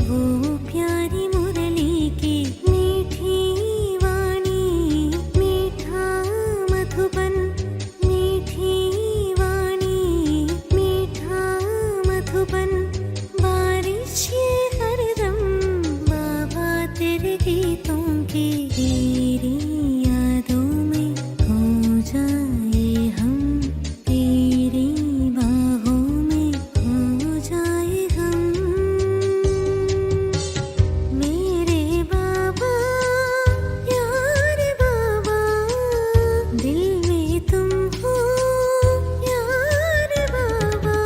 वो प्यारी मुरली की मीठी वाणी, मीठा मधुबन, मीठी वाणी, मीठा मधुबन। बारिश ये हरदम बाबा तेरे गीतों की, तेरी यादों में खो जाए हम, तेरी बाहों में खो जाए हम। मेरे बाबा यार बाबा, दिल में तुम हो यार बाबा।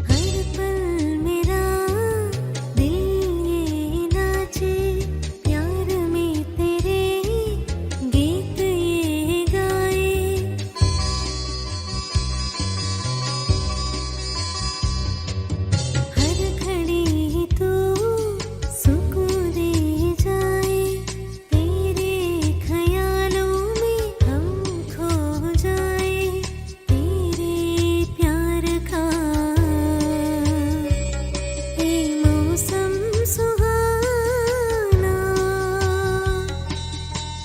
हर पल मेरा दिल ये नाचे, प्यार में तेरे गीत ये गाए। हर घड़ी तू सुकून दे जाए, तेरे ख्यालों में हम खो जाए। तेरे प्यार का ये मौसम सुहाना,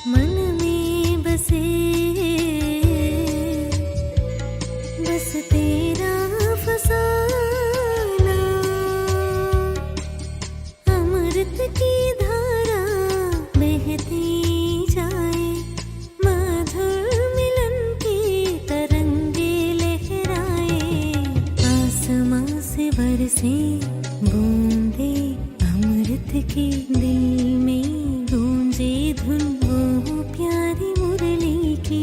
मन में बसे बस तेरा फसाना। अमृत की धारा बहती जाए, मधुर मिलन की तरंगे लहराए। आसमां से बरसे बूंदे अमृत की, दिल में गूंजे धुन वो प्यारी मुरली की।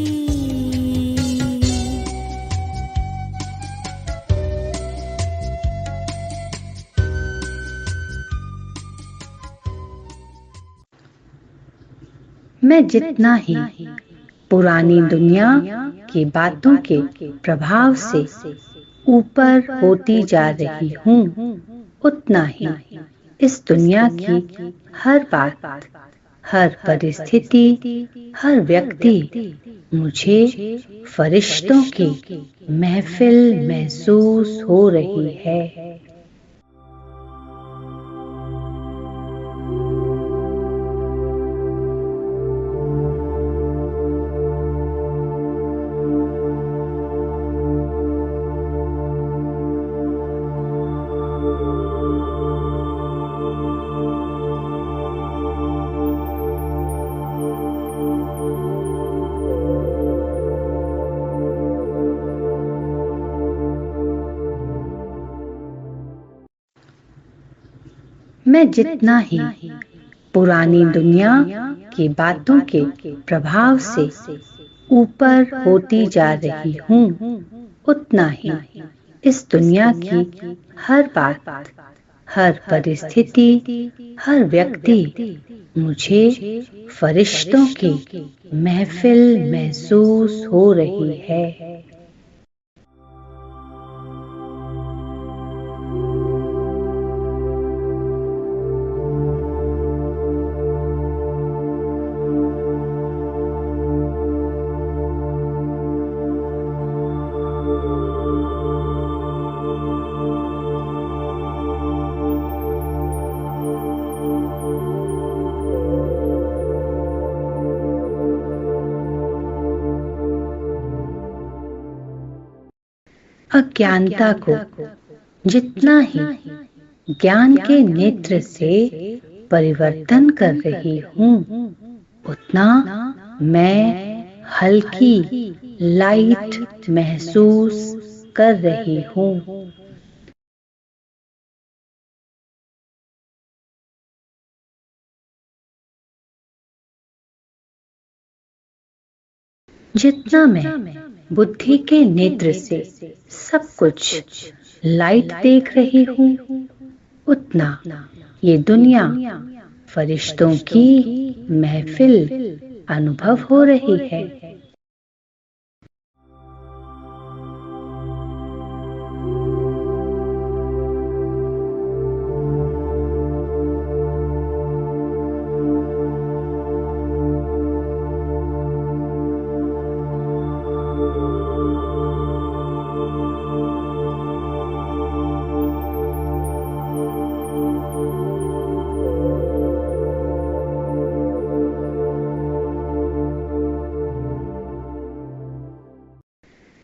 मैं जितना ही पुरानी दुनिया की बातों के प्रभाव से ऊपर होती जा रही हूँ, उतना ही इस दुनिया की हर बात, हर परिस्थिति, हर व्यक्ति मुझे फरिश्तों की महफिल महसूस हो रही है। मैं जितना ही पुरानी दुनिया की बातों के प्रभाव से ऊपर होती जा रही हूँ, उतना ही इस दुनिया की हर बात, हर परिस्थिति, हर व्यक्ति मुझे फरिश्तों की महफिल महसूस हो रही है। अज्ञानता को जितना ही ज्ञान के नेत्र से परिवर्तन कर रही हूँ, उतना मैं हल्की लाइट महसूस कर रही हूँ। जितना मैं बुद्धि के नेत्र से सब कुछ लाइट देख रही हूँ, उतना ये दुनिया फरिश्तों की महफिल अनुभव हो रही है।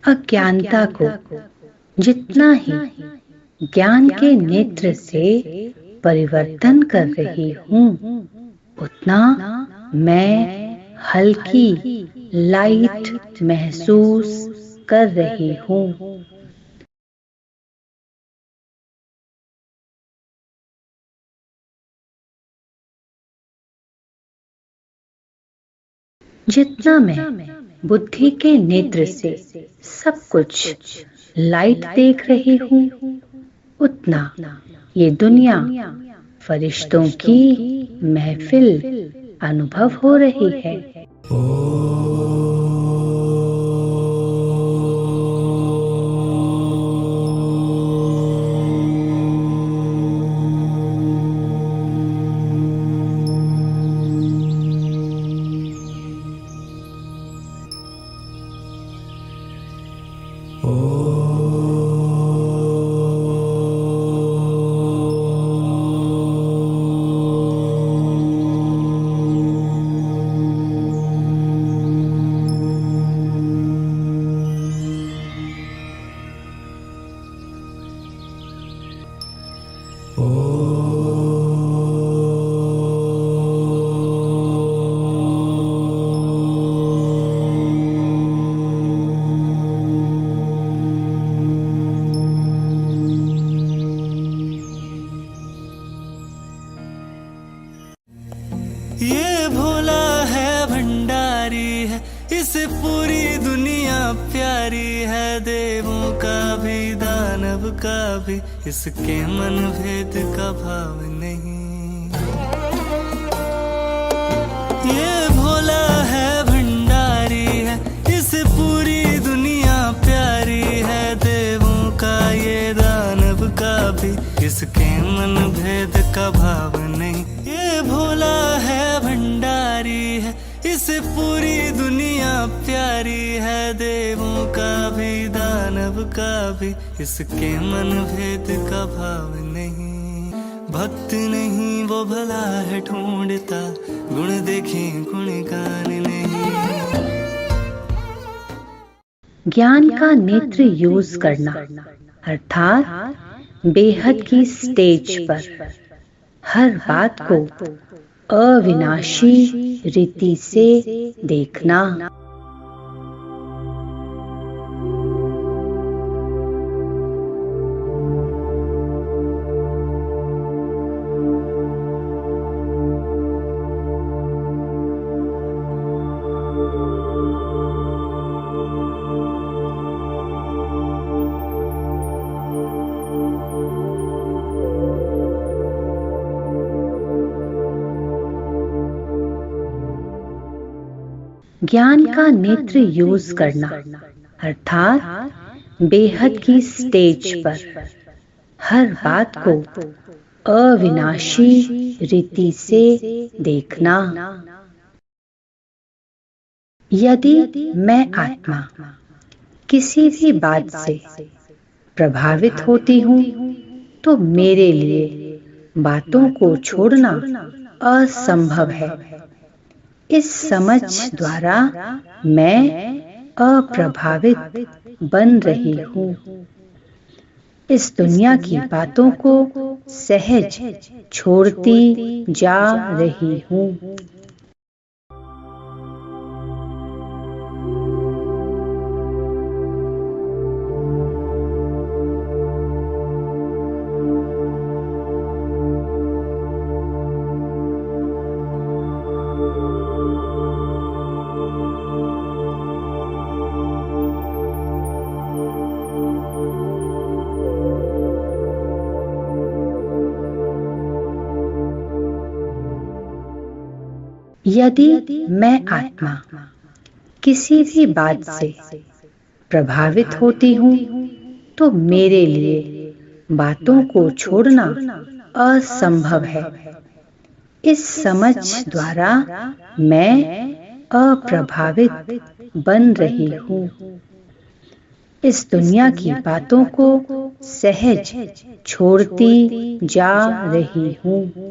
अज्ञानता को जितना ही ज्ञान के नेत्र से परिवर्तन कर रही हूँ, उतना मैं हल्की लाइट महसूस कर रही हूँ। जितना मैं बुद्धि के नेत्र से सब कुछ लाइट देख रही हूँ, उतना ये दुनिया फरिश्तों की महफिल अनुभव हो रही है। ये भोला है भंडारी है, इसे पूरी दुनिया प्यारी है। देवों का भी दानव का भी इसके मन भेद का भाव नहीं। ये भोला है भंडारी है, इसे पूरी दुनिया प्यारी है। देवों का ये दानव का भी इसके मन भेद का भाव नहीं। ये भोला है भंडारी है, इसे पूरी दुनिया प्यारी है। देवों का भी दानव का भी इसके मन भेद का भाव नहीं। भक्त नहीं वो भला है ढूंढता, गुण देखे गुणगान नहीं। ज्ञान का नेत्र यूज करना अर्थात बेहद की स्टेज पर हर बात को अविनाशी रीति से देखना। ज्ञान का नेत्र यूज करना अर्थात बेहद की स्टेज पर हर बात को अविनाशी रीति से देखना। यदि मैं आत्मा किसी भी बात से प्रभावित होती हूँ, तो मेरे लिए बातों को छोड़ना असंभव है। इस समझ द्वारा मैं अप्रभावित बन रही हूँ। इस दुनिया की बातों को सहज छोड़ती जा रही हूँ। यदि मैं आत्मा किसी भी बात से प्रभावित होती हूँ, तो मेरे लिए बातों को छोड़ना असंभव है। इस समझ द्वारा मैं अप्रभावित बन रही हूँ। इस दुनिया की बातों को सहज छोड़ती जा रही हूँ।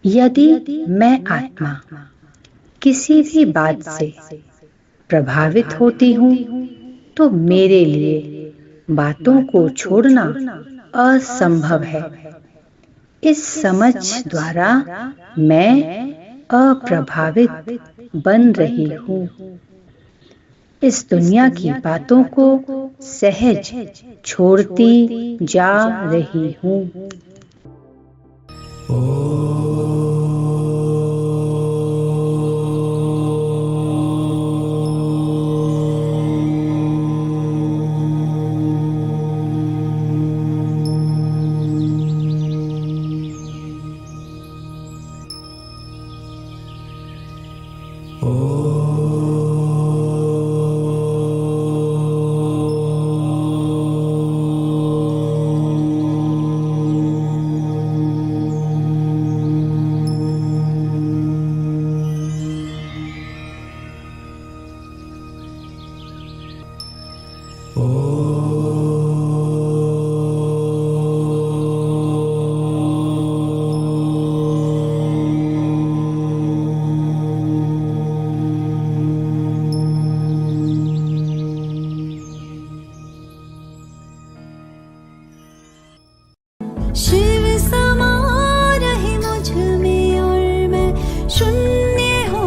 यदि मैं आत्मा किसी भी बात से प्रभावित होती हूँ तो मेरे लिए बातों को छोड़ना असंभव है। इस समझ द्वारा मैं अप्रभावित बन रही हूँ। इस दुनिया की बातों को सहज छोड़ती जा रही हूँ। शिव समा रहे मुझ में और मैं शून्य हो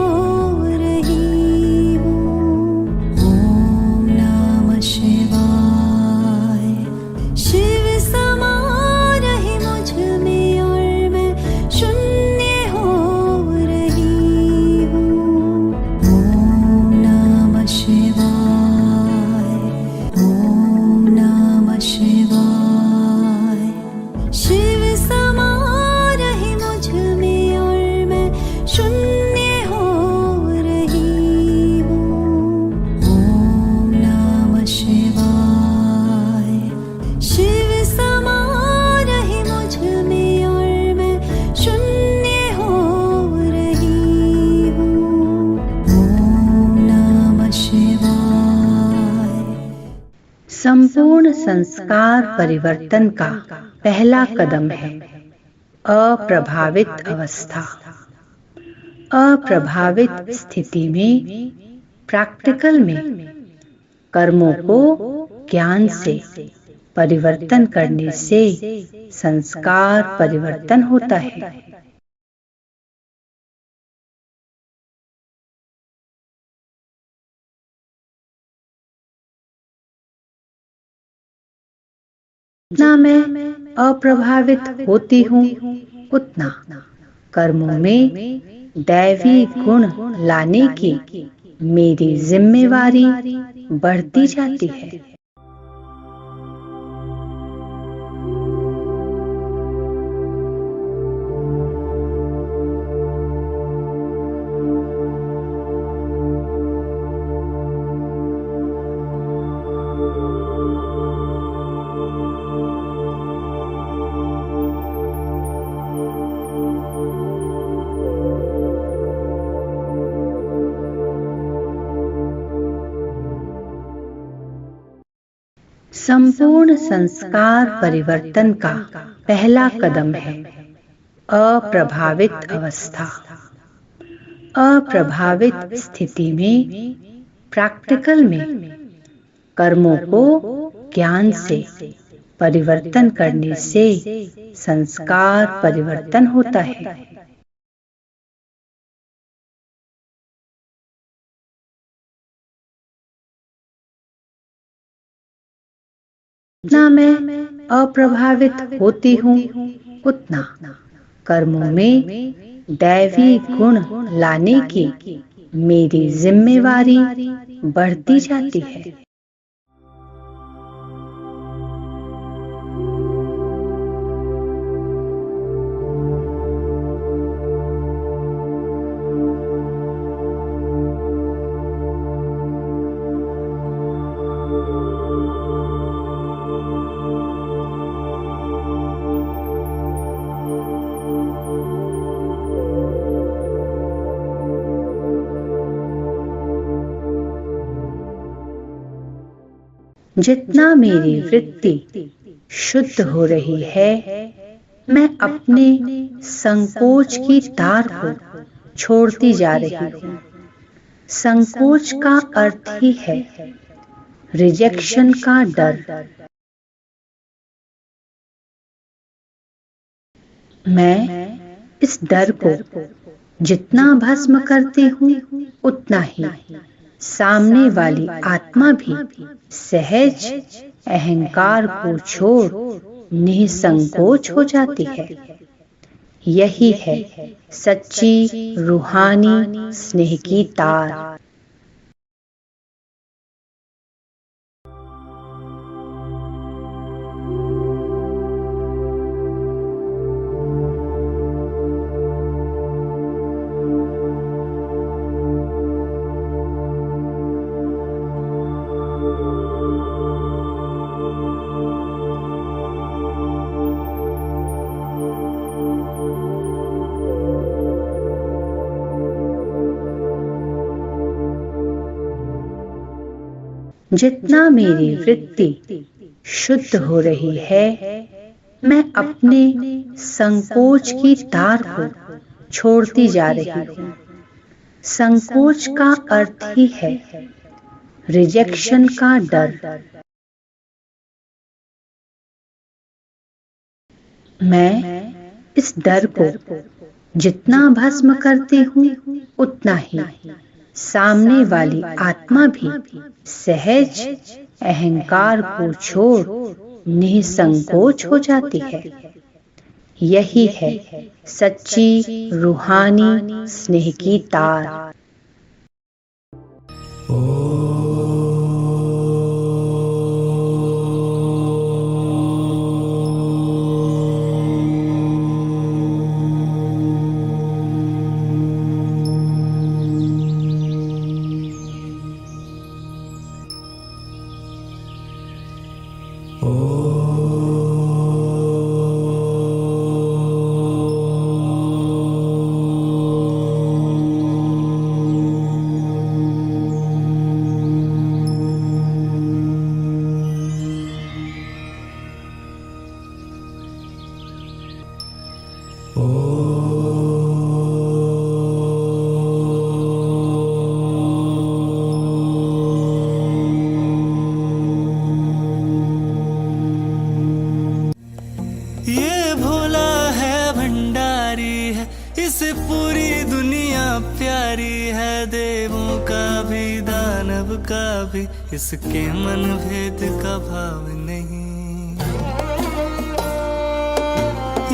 रही हूँ। ओम नमः शिवाय। शिव समा रहे मुझ में और मैं शून्य हो रही हूँ। ओम नमः शिवाय। ओम नमः शिवाय। शिव समा रहे मुझ में और मैं शून्य हो रही हूँ। ओम नमः शिवाय। शिव समा रहे मुझ में और मैं शून्य हो रही हूँ। ओम नमः शिवाय। संपूर्ण संस्कार परिवर्तन का पहला कदम है अप्रभावित अवस्था। अप्रभावित स्थिति में प्रैक्टिकल में कर्मों को ज्ञान से परिवर्तन करने से संस्कार परिवर्तन होता है। जितना मैं अप्रभावित होती हूँ उतना कर्मों में दैवी गुण लाने की मेरी जिम्मेवारी बढ़ती जाती है। संपूर्ण संस्कार परिवर्तन का पहला कदम है अप्रभावित अवस्था। अप्रभावित स्थिति में प्रैक्टिकल में कर्मों को ज्ञान से परिवर्तन करने से संस्कार परिवर्तन होता है। जितना मैं अप्रभावित होती हूँ उतना कर्मों में दैवी गुण लाने की मेरी जिम्मेवारी बढ़ती जाती है। जितना मेरी वृत्ति शुद्ध हो रही है मैं अपने संकोच की तार को छोड़ती जा रही हूँ। संकोच का अर्थ ही है रिजेक्शन का डर। मैं इस डर को जितना भस्म करती हूँ उतना ही सामने वाली आत्मा भी सहज अहंकार को छोड़ निसंकोच हो जाती है। यही है सच्ची रूहानी स्नेह की तार। जितना मेरी वृत्ति शुद्ध हो रही है, मैं अपने संकोच की तार को छोड़ती जा रही हूँ। संकोच का अर्थ ही है रिजेक्शन का डर। मैं इस डर को जितना भस्म करती हूँ उतना ही सामने वाली आत्मा भी सहज अहंकार को छोड़ निसंकोच हो जाती है। यही है सच्ची रूहानी स्नेह की तार। ये भोला है भंडारी है, इसे पूरी दुनिया प्यारी है। देवों का भी दानव का भी इसके मन भेद का भाव नहीं।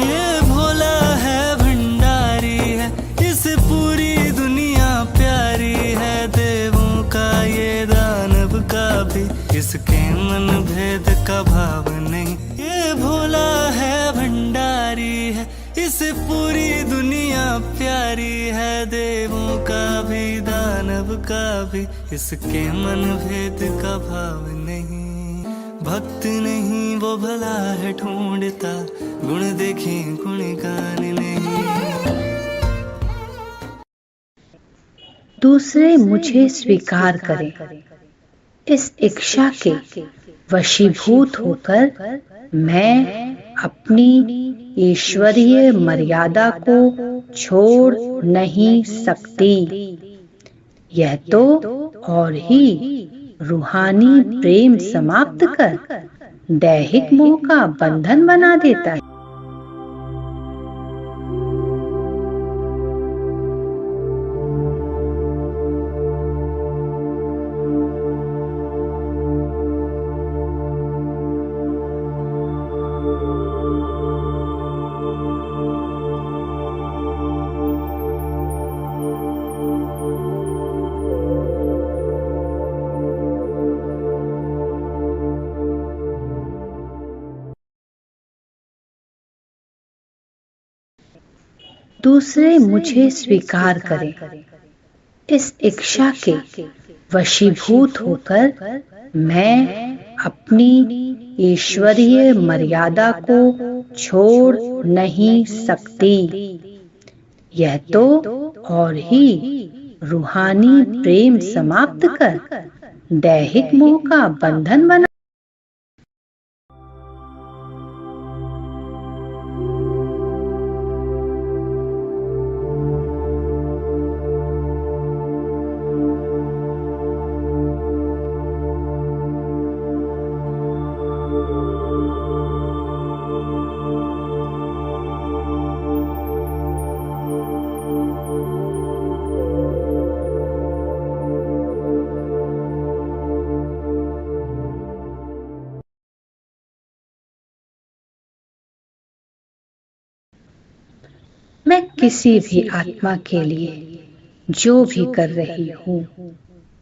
ये भोला है भंडारी है, इसे पूरी दुनिया प्यारी है। देवों का ये दानव का भी इसके मन भेद का भाव नहीं। ये भोला है भंडारी है, इसे पूरी दुनिया प्यारी है। देवों का भी दानव का भी इसके मन भेद का भाव नहीं। भक्त नहीं वो भला है ढूंढता, गुण देखे गुण गान नहीं। दूसरे मुझे स्वीकार करें, इस इच्छा के वशीभूत होकर मैं अपनी ईश्वरीय मर्यादा को छोड़ नहीं सकती। यह तो और ही रूहानी प्रेम समाप्त कर दैहिक मोह का बंधन बना देता है। दूसरे मुझे स्वीकार करें, इस इच्छा के वशीभूत होकर मैं अपनी ईश्वरीय मर्यादा को छोड़ नहीं सकती। यह तो और ही रूहानी प्रेम समाप्त कर दैहिक मोह का बंधन बना। मैं किसी भी आत्मा के लिए जो भी कर रही हूँ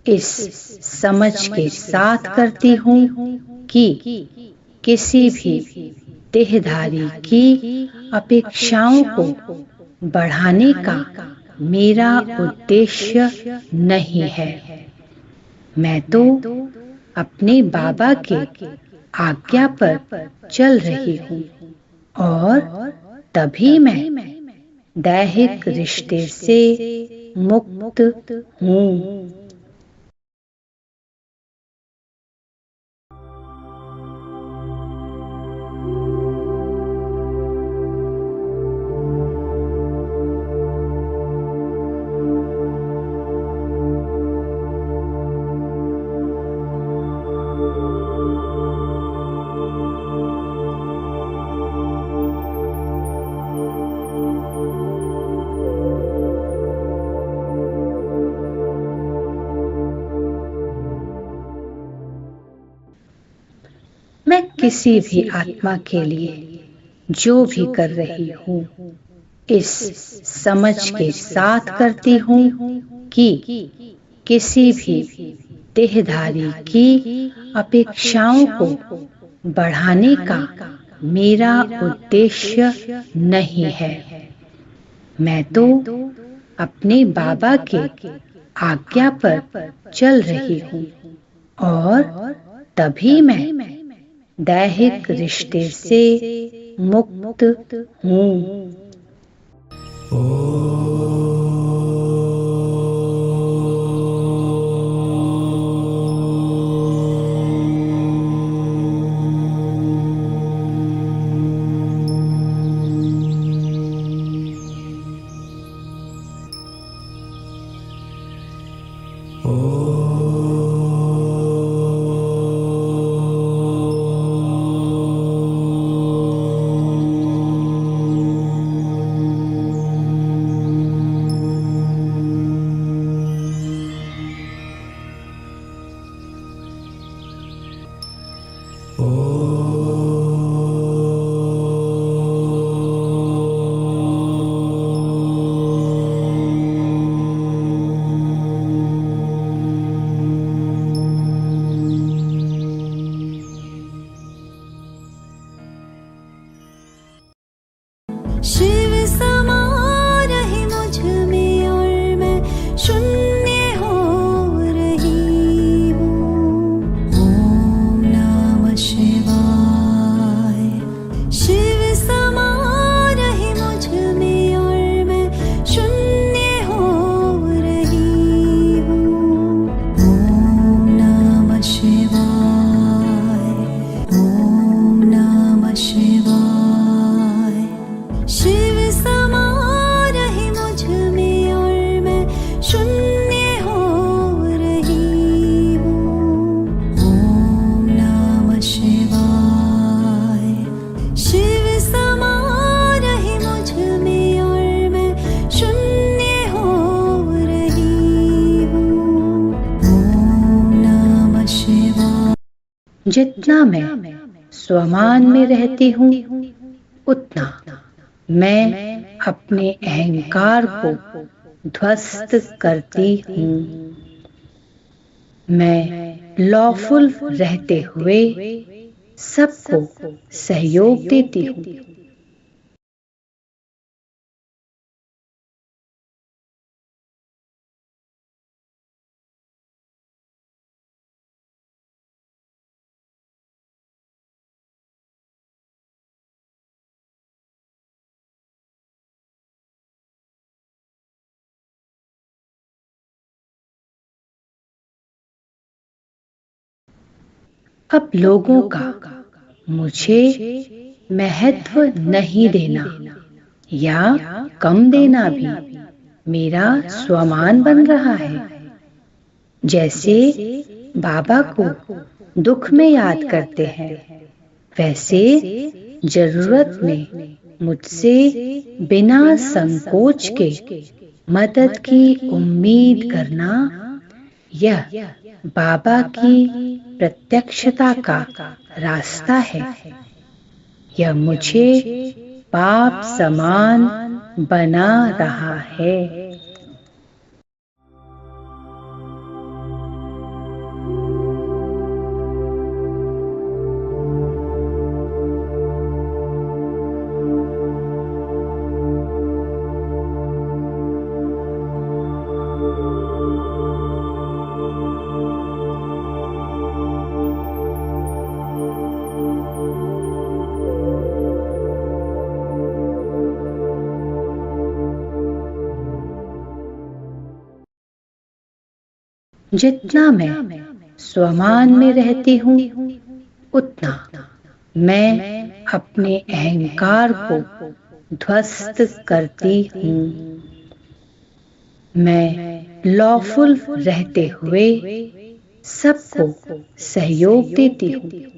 इस समझ के साथ करती हूँ कि किसी भी देहधारी की अपेक्षाओं को बढ़ाने का मेरा उद्देश्य नहीं है। मैं तो अपने बाबा के आज्ञा पर चल रही हूँ और तभी मैं दैहिक रिश्ते से मुक्त हूँ। मैं किसी भी आत्मा के लिए जो भी कर रही हूँ इस समझ के साथ करती हूँ कि किसी भी देहधारी की अपेक्षाओं को बढ़ाने का मेरा उद्देश्य नहीं है। मैं तो अपने बाबा के आज्ञा पर चल रही हूँ और तभी मैं दैहिक रिश्ते से मुक्त हूँ। शिव समा रहे मुझ में और मैं शून्य हो रही हूँ। ओम नमः शिवाय। शिव समा रहे मुझ में और मैं शून्य हो रही हूँ। ओम नमः शिवाय। ओम नमः शिवाय। शिव समा रहे मुझ में और मैं शून्य हो रही हूँ। ओम नमः शिवाय। शिव समा रहे मुझ में और मैं शून्य हो रही हूँ। ओम नमः शिवाय। जितना मैं स्वमान में रहती हूँ उतना मैं अपने अहंकार को ध्वस्त करती हूँ। मैं लॉफुल रहते हुए सबको सहयोग देती हूँ। अब लोगों का मुझे महत्व नहीं देना या कम देना भी मेरा स्वमान बन रहा है। जैसे बाबा को दुख में याद करते हैं, वैसे जरूरत में मुझसे बिना संकोच के मदद की उम्मीद करना यह बाबा की प्रत्यक्षता का रास्ता है। यह मुझे पाप समान बना रहा है। जितना मैं स्वमान में रहती हूँ, उतना मैं अपने अहंकार को ध्वस्त करती हूँ। मैं लॉफुल रहते हुए सबको सहयोग देती हूँ।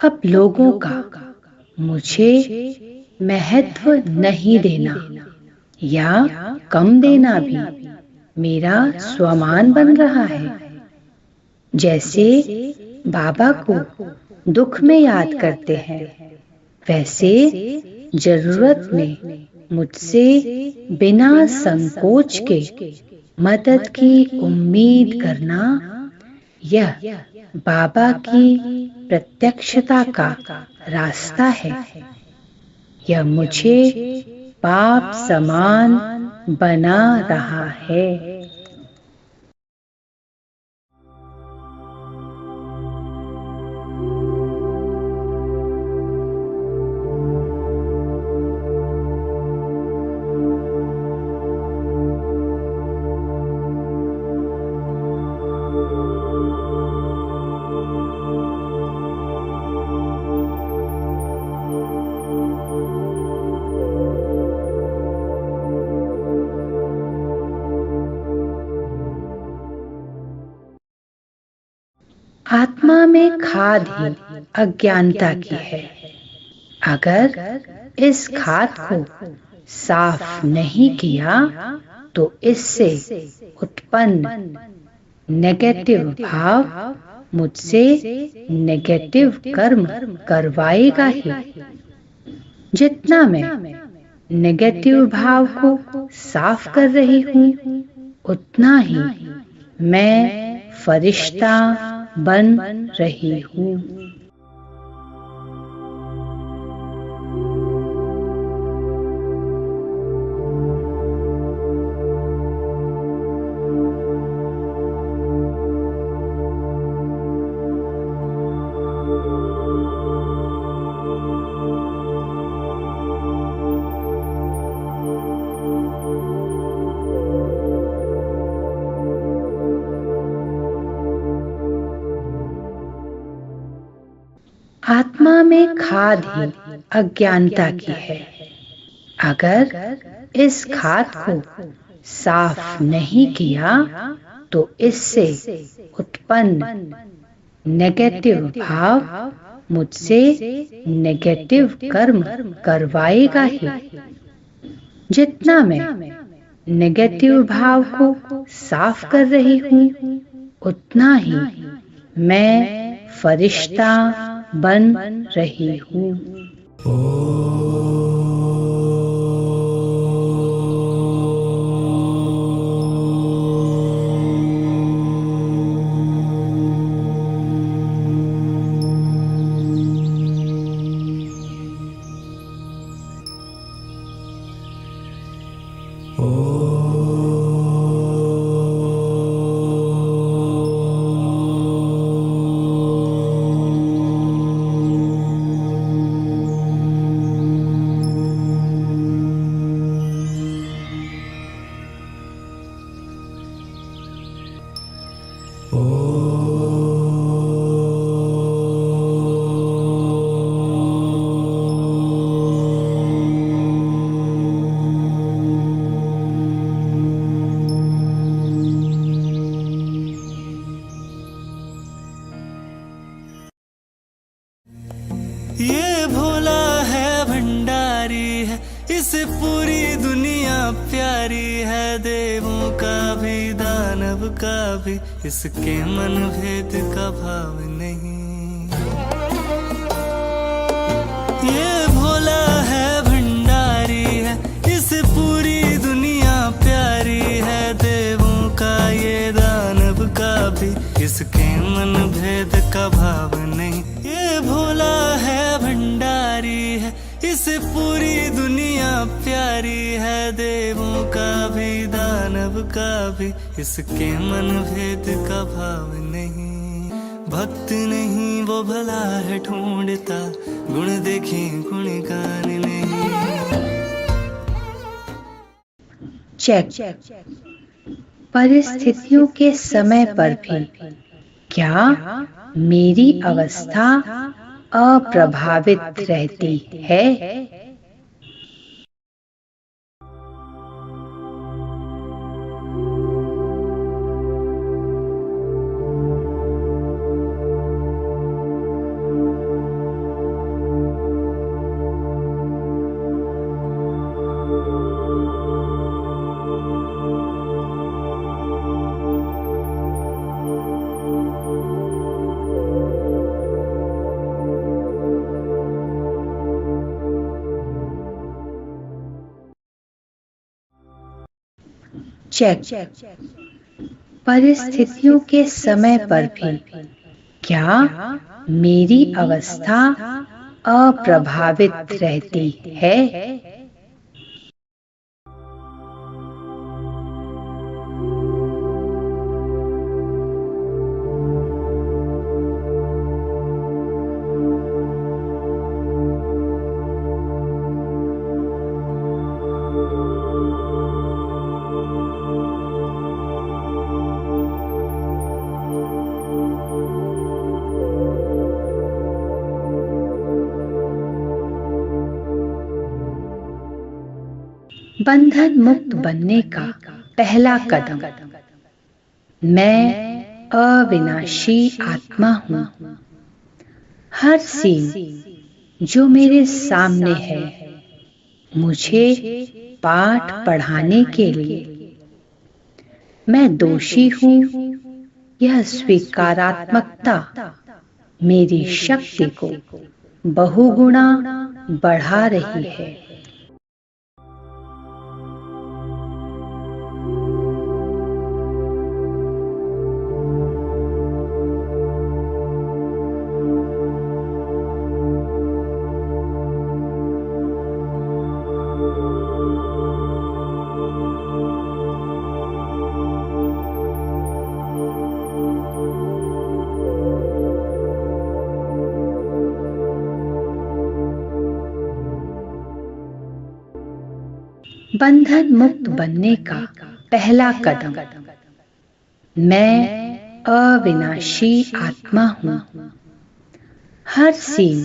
अब लोगों का मुझे महत्व नहीं देना या कम देना भी मेरा स्वमान बन रहा है। जैसे बाबा को दुख में याद करते हैं, वैसे जरूरत में मुझसे बिना संकोच के मदद की उम्मीद करना, यह बाबा की प्रत्यक्षता का रास्ता है। यह मुझे बाप समान बना रहा है। आत्मा में खाद ही अज्ञानता की है। अगर इस खाद को साफ नहीं किया तो इससे उत्पन्न नेगेटिव भाव मुझसे नेगेटिव कर्म करवाएगा ही। जितना मैं नेगेटिव भाव को साफ कर रही हूँ, उतना ही मैं फरिश्ता बन रही हूँ। आत्मा में खाद ही अज्ञानता की है। अगर इस खाद को साफ नहीं किया तो इससे उत्पन्न नेगेटिव भाव मुझसे नेगेटिव कर्म करवाएगा ही। जितना मैं नेगेटिव भाव को साफ कर रही हूँ, उतना ही मैं फरिश्ता बन रही हूँ। ये भोला है भंडारी है, इस पूरी दुनिया प्यारी है, देवों का भी दानव का भी इसके मन भेद का भाव नहीं। ये भोला है भंडारी है, इस पूरी दुनिया प्यारी है, देवों का ये दानव का भी इसके मन भेद का भाव नहीं। ये भोला है भंडारी है, इस पूरी दुनिया प्यारी है, देवों का भी दानव का भी इसके मन भेद का भाव नहीं। भक्त नहीं वो भला है ढूंढता, गुण देखे गुणगान नहीं। चेक। परिस्थितियों के समय पर भी क्या मेरी अवस्था अप्रभावित रहती है? चेक। परिस्थितियों के समय पर भी क्या मेरी अवस्था अप्रभावित रहती है? बंधन मुक्त बनने का पहला कदम। मैं अविनाशी आत्मा हूँ। हर सीन जो मेरे सामने है मुझे पाठ पढ़ाने के लिए। मैं दोषी हूँ, यह स्वीकारात्मकता मेरी शक्ति को बहुगुणा बढ़ा रही है। बंधन मुक्त बनने का पहला कदम। मैं अविनाशी आत्मा हूँ। हर सीन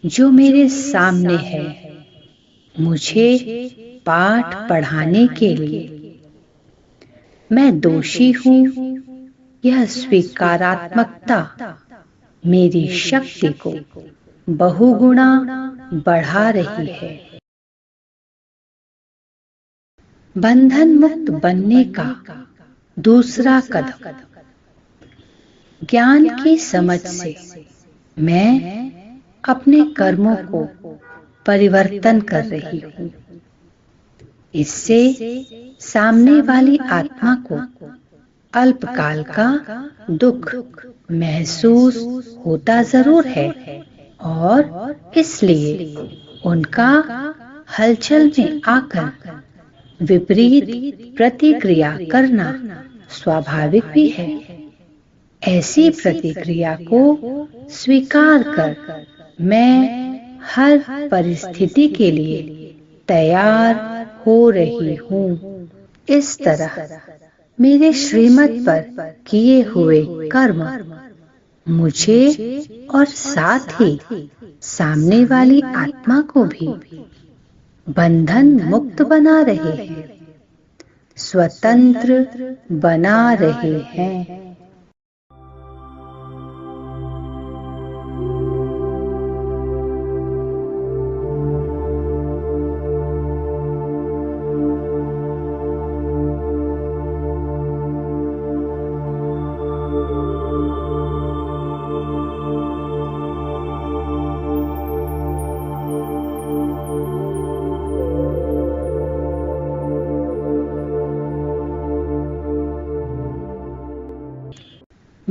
जो मेरे सामने है मुझे पाठ पढ़ाने के लिए। मैं दोषी हूँ, यह स्वीकारात्मकता मेरी शक्ति को बहुगुणा बढ़ा रही है। बंधन मुक्त बनने का दूसरा कदम। ज्ञान की समझ से मैं अपने कर्मों को परिवर्तन कर रही हूँ। इससे सामने वाली आत्मा को अल्पकाल का दुख महसूस होता जरूर है और इसलिए उनका हलचल में आकर विपरीत प्रतिक्रिया करना स्वाभाविक भी है। ऐसी प्रतिक्रिया को स्वीकार कर मैं हर परिस्थिति के लिए तैयार हो रही हूँ। इस तरह मेरे श्रीमत पर किए हुए कर्म मुझे और साथ ही सामने वाली आत्मा को भी बंधन मुक्त बना रहे हैं, स्वतंत्र बना रहे हैं।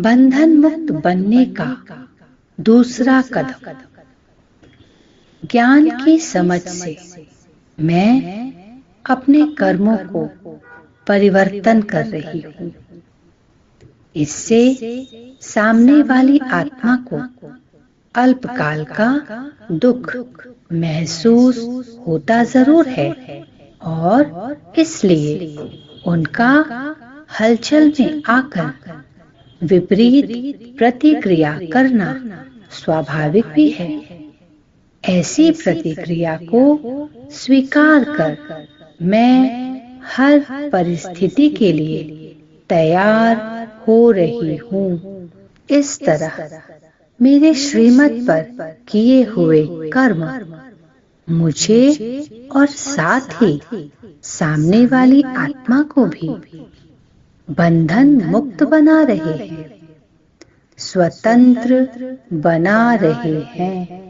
बंधन मुक्त बनने का दूसरा कदम। ज्ञान की समझ से मैं अपने कर्मों को परिवर्तन कर रही हूँ। इससे सामने वाली आत्मा को अल्पकाल का दुख महसूस होता जरूर है और इसलिए उनका हलचल में आकर विपरीत प्रतिक्रिया करना स्वाभाविक भी है। ऐसी प्रतिक्रिया को स्वीकार कर मैं हर परिस्थिति के लिए तैयार हो रही हूँ। इस तरह मेरे श्रीमत पर किए हुए कर्म मुझे और साथ ही सामने वाली आत्मा को भी बंधन मुक्त बना रहे हैं, स्वतंत्र बना रहे हैं।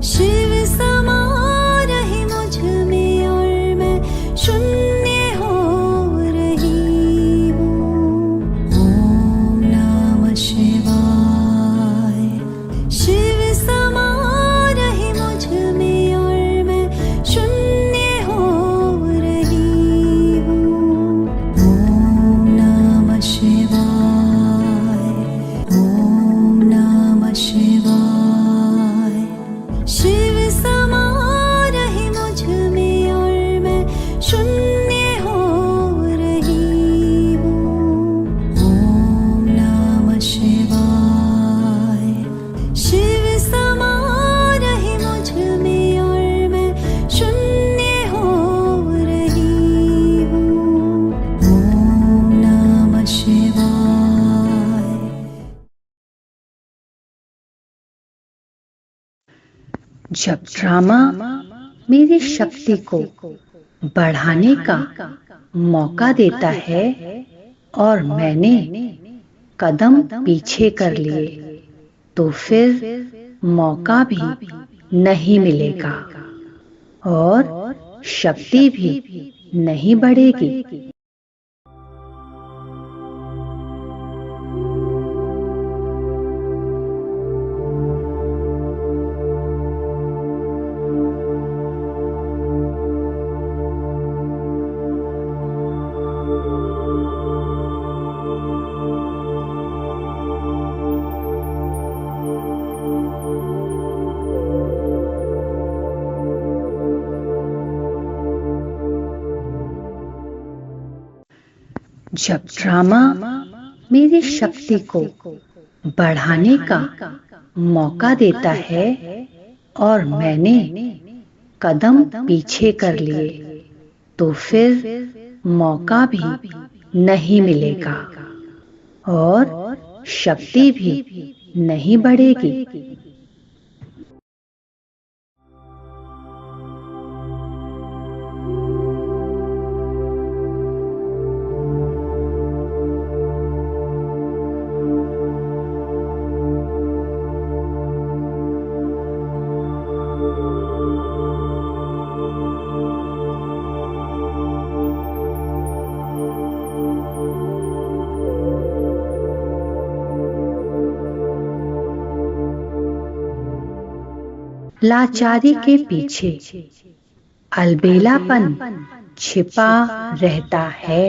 शिव समा रहे मुझ में और मैं शून्य हो रही हूँ। ओम नमः शिवाय। शिव समा रहे मुझ में और मैं शून्य हो रही हूँ। ओम नमः शिवाय। ओम नमः शिवाय। शिव समा रहे मुझ में और मैं शून्य हो रही हूँ। ओम नमः शिवाय। शिव समा रहे मुझ में और मैं शून्य हो रही हूँ। ओम नमः शिवाय। जब ड्रामा मेरी शक्ति को बढ़ाने का मौका देता है और मैंने कदम पीछे कर लिए तो फिर मौका भी नहीं मिलेगा और शक्ति भी नहीं बढ़ेगी। जब ड्रामा मेरी शक्ति को बढ़ाने का मौका देता है और मैंने कदम पीछे कर लिए तो फिर मौका भी नहीं मिलेगा और शक्ति भी नहीं बढ़ेगी। लाचारी के पीछे अलबेलापन छिपा रहता है।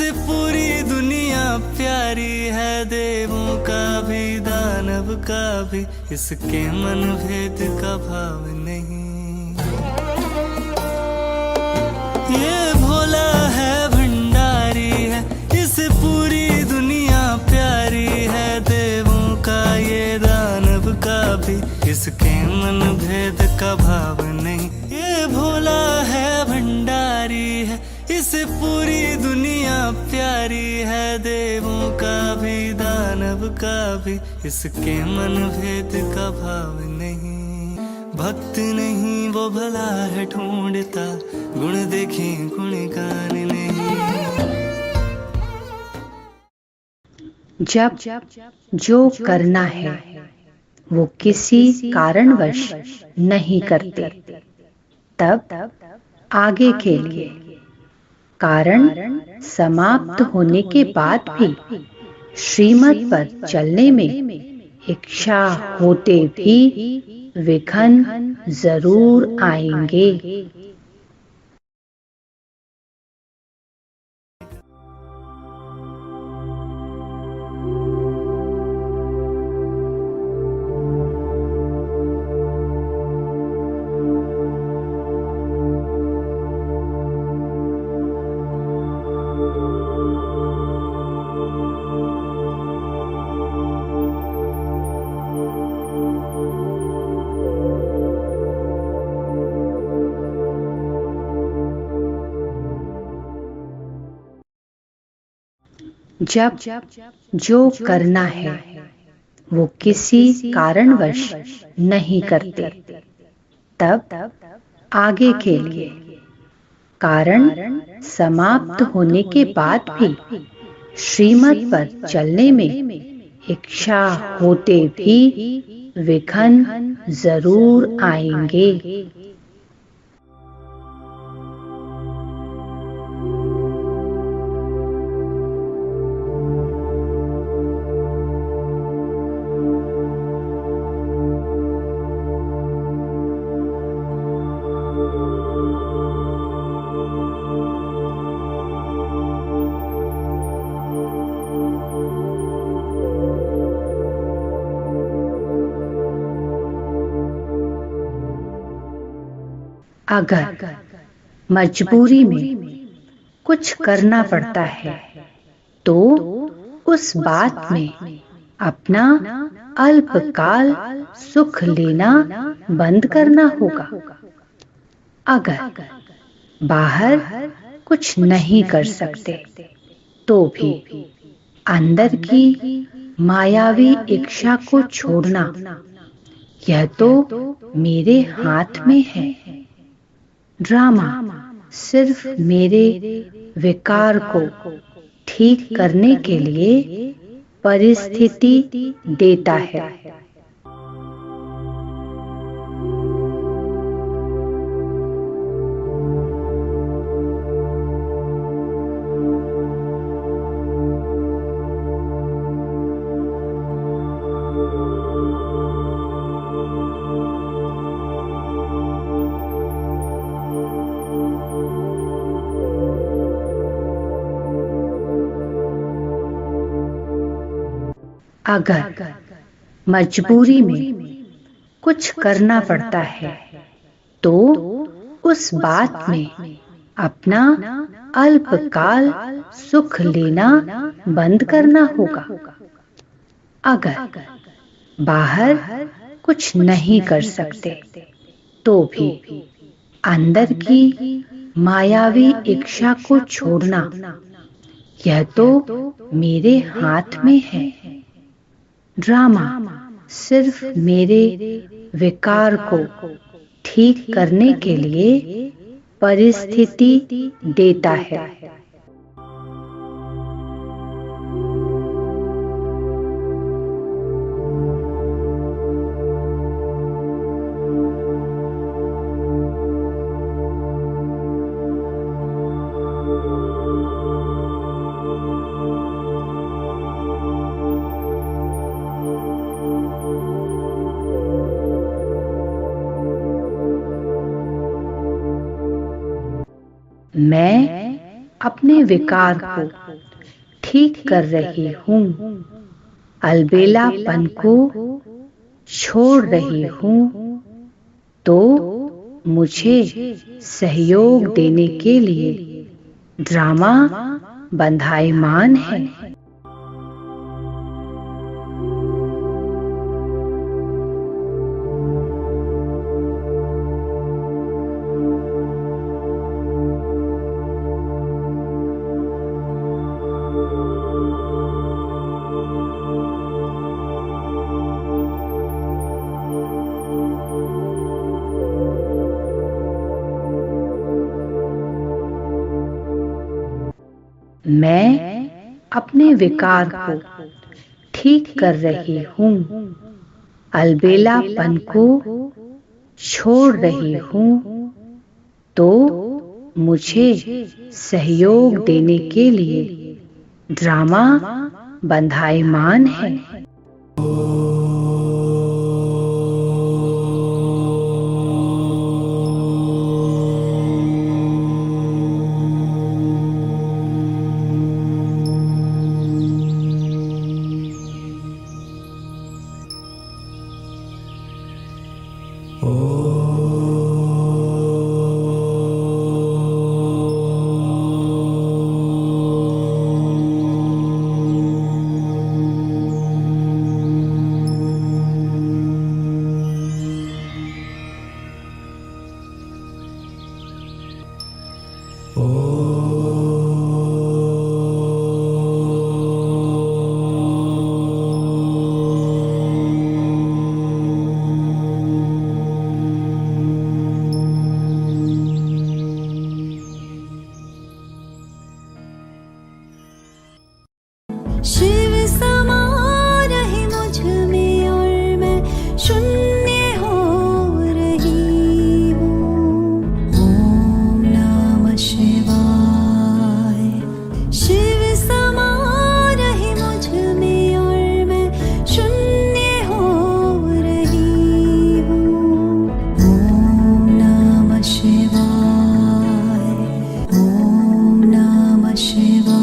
पूरी दुनिया प्यारी है, देवों का भी दानव का भी इसके मन भेद का भाव नहीं। ये भोला है भंडारी है, इस पूरी दुनिया प्यारी है, देवों का ये दानव का भी इसके मन भेद का भाव नहीं। ये भोला है भंडारी है, इस पूरी दुनिया प्यारी है, देवों का भी दानव का भी इसके मन भेद का भाव नहीं। भक्त नहीं वो भला है ढूंढता, गुण देखे गुणगान नहीं। जब जो करना है वो किसी कारणवश नहीं करते, तब आगे के लिए कारण समाप्त होने के बाद भी श्रीमत पर चलने में इच्छा होते भी विघ्न जरूर आएंगे। जब जो करना है वो किसी कारणवश नहीं करते, तब आगे के लिए कारण समाप्त होने के बाद भी श्रीमत पर चलने में इच्छा होते भी विघ्न जरूर आएंगे। अगर मजबूरी में कुछ करना पड़ता है तो उस बात में अपना अल्पकाल सुख लेना बंद करना होगा। अगर बाहर कुछ नहीं कर सकते तो भी अंदर की मायावी इच्छा को छोड़ना, यह तो मेरे हाथ में है। ड्रामा सिर्फ मेरे विकार को ठीक करने के लिए परिस्थिति देता है। अगर मजबूरी में कुछ करना पड़ता है तो उस बात में अपना अल्पकाल सुख लेना बंद करना होगा। अगर बाहर कुछ नहीं कर सकते तो भी अंदर की मायावी इच्छा को छोड़ना, यह तो मेरे हाथ में है। ड्रामा सिर्फ मेरे विकार को ठीक करने के लिए परिस्थिति देता है। मैं अपने विकार को ठीक कर रही हूँ। अलबेलापन को छोड़ रही हूँ तो मुझे सहयोग देने के लिए ड्रामा बंधायमान है। मैं अपने विकार को ठीक कर रही हूँ। अलबेलापन को छोड़ रही हूँ तो मुझे सहयोग देने के लिए ड्रामा बंधायमान है। शिव समा रहे मुझ में और मैं शून्य हो रही हूँ। ओम नमः शिवाय। शिव समा रहे मुझ में और मैं शून्य हो रही हूँ। ओम नमः शिवाय। ओम नमः शिवाय।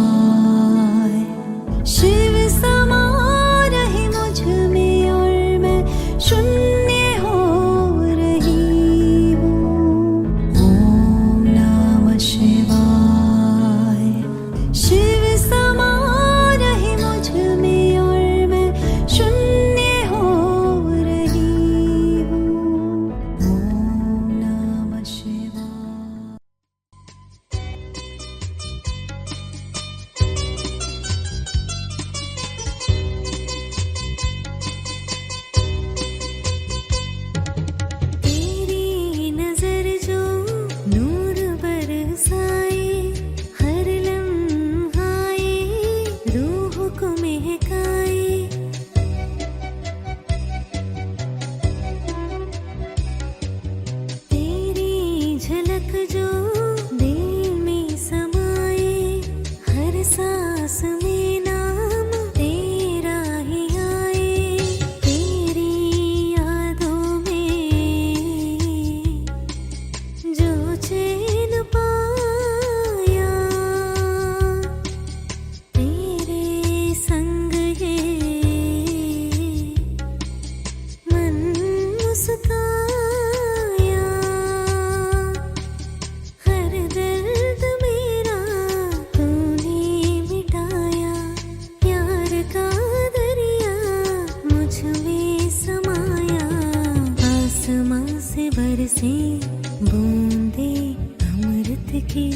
शिव समा रहे मुझ में और मैं शून्य हो रही हूँ। ओम नमः शिवाय। शिव समा रहे मुझ में और मैं शून्य हो रही हूँ। ओम नमः शिवाय। तेरी नजर जो नूर बरसाए, हर लम्हाए रूह को महकाए। तेरी झलक जो दिल में समाए, हर सांस में नाम तेरा ही आए। तेरी यादों में जो चैन पाया, तेरे संग ये मन मुस्काया। हर दर्द मेरा तूने मिटाया। प्यार का दरिया मुझ में समाया। आसमां से बरसे बूंदे अमृत की